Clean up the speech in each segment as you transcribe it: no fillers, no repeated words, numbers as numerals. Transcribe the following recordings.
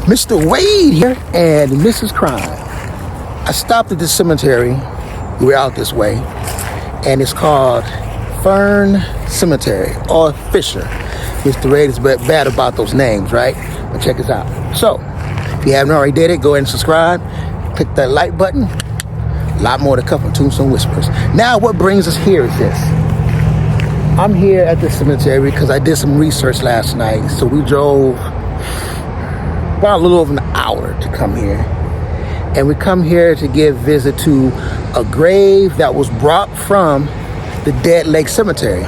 Mr. Wade here and Mrs. Crime. I stopped at this cemetery. We're out this way, and it's called Fern Cemetery or Fisher. Mr. Wade is bad about those names, right? But check this out. So, if you haven't already did it, go ahead and subscribe. Click that like button. A lot more to come from Tombstone Whispers. Now, what brings us here is this. I'm here at the cemetery because I did some research last night. So we drove about a little over an hour to come here. And we come here to give visit to a grave that was brought from the Dead Lake Cemetery.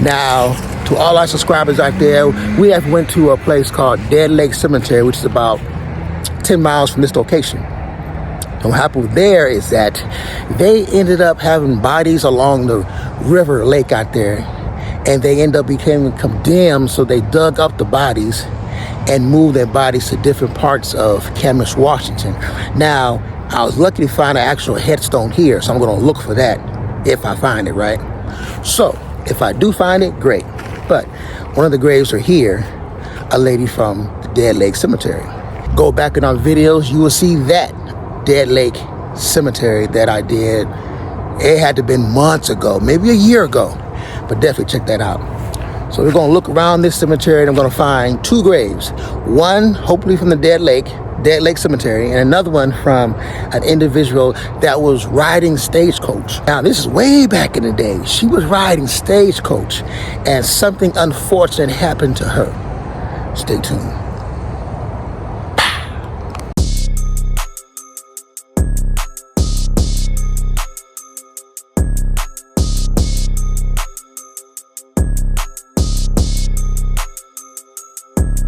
Now, to all our subscribers out there, we have went to a place called Dead Lake Cemetery, which is about 10 miles from this location. And what happened there is that they ended up having bodies along the river lake out there, and they ended up becoming condemned, so they dug up the bodies and moved their bodies to different parts of Camas, Washington. Now, I was lucky to find an actual headstone here, so I'm going to look for that if I find it, right? So, if I do find it, great. But one of the graves are here, a lady from the Dead Lake Cemetery. Go back in our videos, you will see that Dead Lake Cemetery that I did. It had to have been months ago, maybe a year ago, but definitely check that out. So we're going to look around this cemetery, and I'm going to find two graves. One, hopefully from the Dead Lake Cemetery, and another one from an individual that was riding stagecoach. Now, this is way back in the day. She was riding stagecoach, and something unfortunate happened to her. Stay tuned.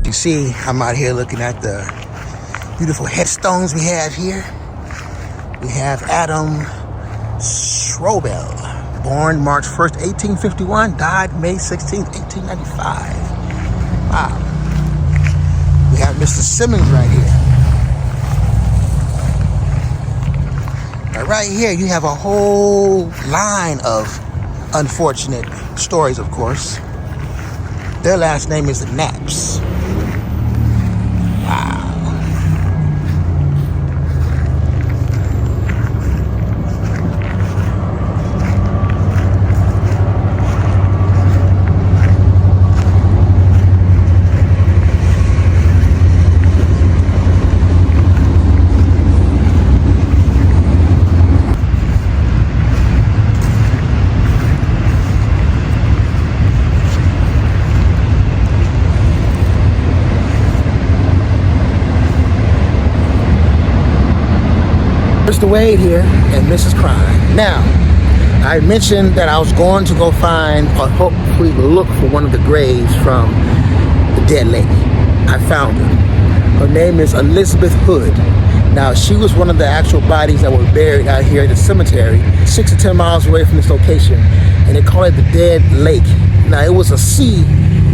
You see, I'm out here looking at the beautiful headstones we have here. We have Adam Schrobel, born March 1st, 1851, died May 16th, 1895. Wow. We have Mr. Simmons right here. Now, right here, you have a whole line of unfortunate stories, of course. Their last name is the Knaps. Wow. Mr. Wade here and Mrs. Crime. Now, I mentioned that I was going to go find or hopefully look for one of the graves from the Dead Lake. I found her. Her name is Elizabeth Hood. Now, she was one of the actual bodies that were buried out here at the cemetery, 6 to 10 miles away from this location, and they call it the Dead Lake. Now, it was a sea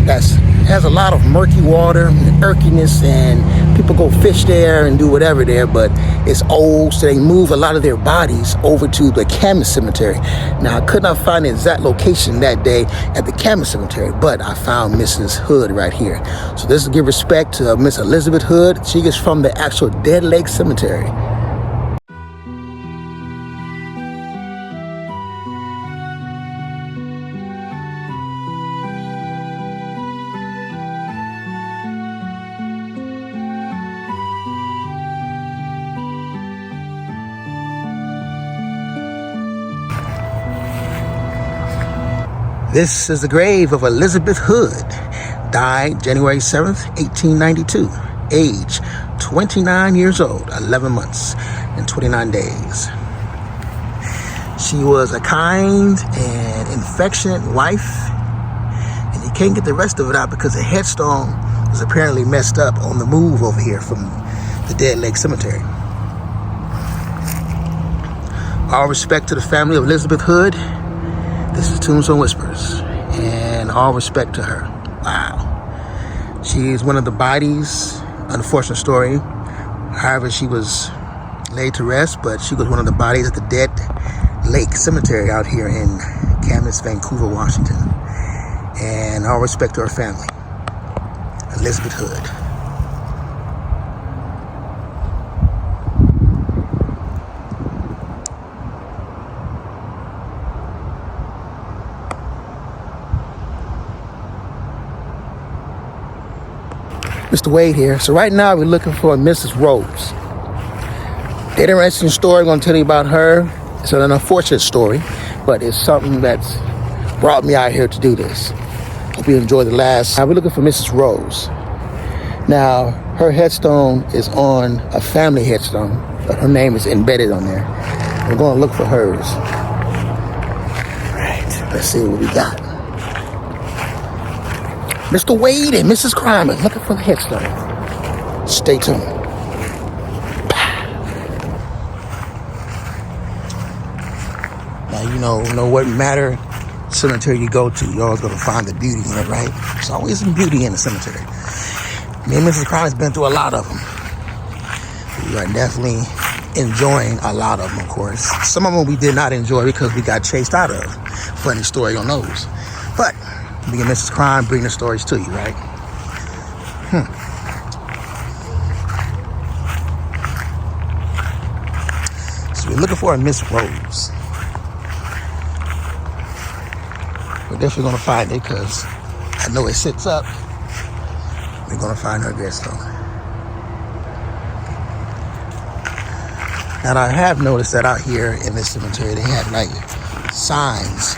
that has a lot of murky water and murkiness, and people go fish there and do whatever there, but it's old, so they move a lot of their bodies over to the Camas Cemetery. Now, I could not find the exact location that day at the Camas Cemetery, but I found Mrs. Hood right here. So this is to give respect to Miss Elizabeth Hood. She is from the actual Dead Lake Cemetery. This is the grave of Elizabeth Hood, died January 7th, 1892, age 29 years old, 11 months and 29 days. She was a kind and affectionate wife, and you can't get the rest of it out because the headstone was apparently messed up on the move over here from the Dead Lake Cemetery. All respect to the family of Elizabeth Hood. This is Tombstone Whispers, and all respect to her. Wow. She is one of the bodies, unfortunate story. However, she was laid to rest, but she was one of the bodies at the Dead Lake Cemetery out here in Camas, Vancouver, Washington. And all respect to her family, Elizabeth Hood. Mr. Wade here. So right now we're looking for Mrs. Rose. The interesting story I'm going to tell you about her. It's an unfortunate story, but it's something that's brought me out here to do this. Hope you enjoyed the last. Now we're looking for Mrs. Rose. Now her headstone is on a family headstone, but her name is embedded on there. We're going to look for hers. All right, let's see what we got. Mr. Wade and Mrs. Crime are looking for the headstone. Stay tuned. Now, you know what matter cemetery you go to, you're always going to find the beauty in it, right? There's always some beauty in the cemetery. Me and Mrs. Crime has been through a lot of them. We are definitely enjoying a lot of them, of course. Some of them we did not enjoy because we got chased out of. Funny story on those. But me and Mrs. Crime bring the stories to you, right? So we're looking for a Miss Rose. We're definitely going to find it because I know it sits up. We're going to find her headstone. Now I have noticed that out here in this cemetery, they have like signs.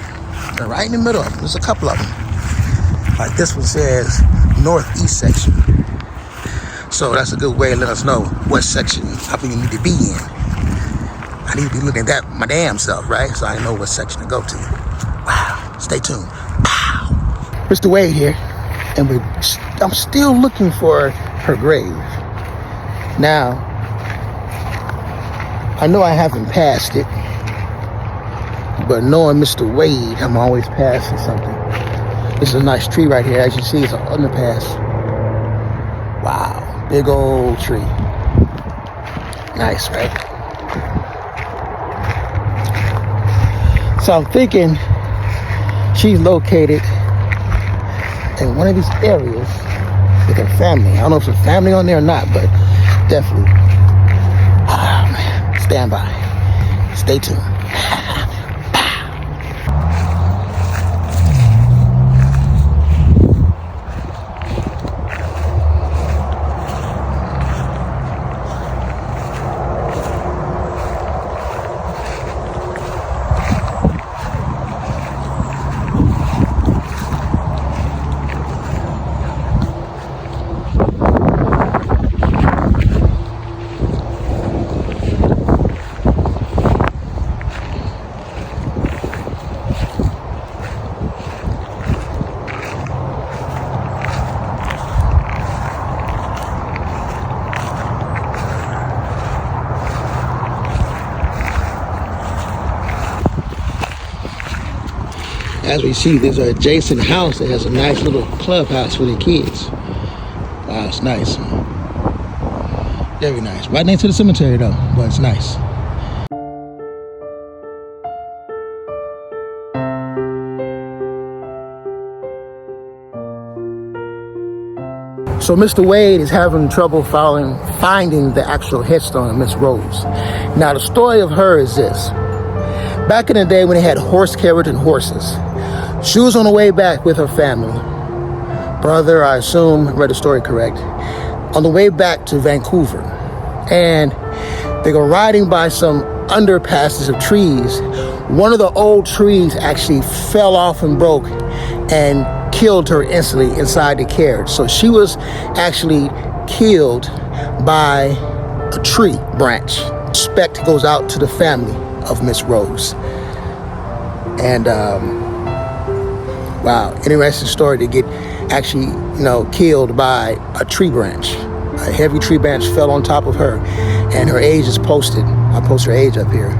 They're right in the middle of them. There's a couple of them. Like this one says northeast section. So that's a good way to let us know what section I think you need to be in. I need to be looking at that my damn self, right? So I know what section to go to. Wow. Stay tuned. Wow. Mr. Wade here. And I'm still looking for her grave. Now, I know I haven't passed it. But knowing Mr. Wade, I'm always passing something. This is a nice tree right here. As you see, it's an underpass. Wow, big old tree. Nice, right? So I'm thinking she's located in one of these areas with her family. I don't know if there's a family on there or not, but definitely. Ah, man, stand by. Stay tuned. As we see, there's an adjacent house that has a nice little clubhouse for the kids. Wow, it's nice. Very nice. Right next to the cemetery though, but it's nice. So Mr. Wade is having trouble finding the actual headstone of Miss Rose. Now the story of her is this. Back in the day when they had horse carriage and horses, she was on the way back with her family. Brother, I assume, read the story correct, on the way back to Vancouver. And they go riding by some underpasses of trees. One of the old trees actually fell off and broke and killed her instantly inside the carriage. So she was actually killed by a tree branch. Respect goes out to the family of Miss Rose. And wow, interesting story to get actually, killed by a tree branch. A heavy tree branch fell on top of her, and her age is posted. I'll post her age up here.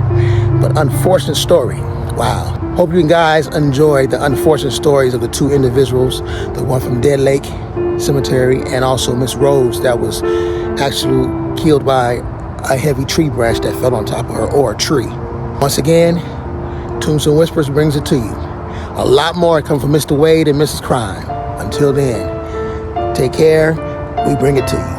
But unfortunate story. Wow. Hope you guys enjoyed the unfortunate stories of the two individuals, the one from Dead Lake Cemetery and also Miss Rose that was actually killed by a heavy tree branch that fell on top of her, or a tree. Once again, Tunes and Whispers brings it to you. A lot more come from Mr. Wade and Mrs. Crime. Until then, take care. We bring it to you.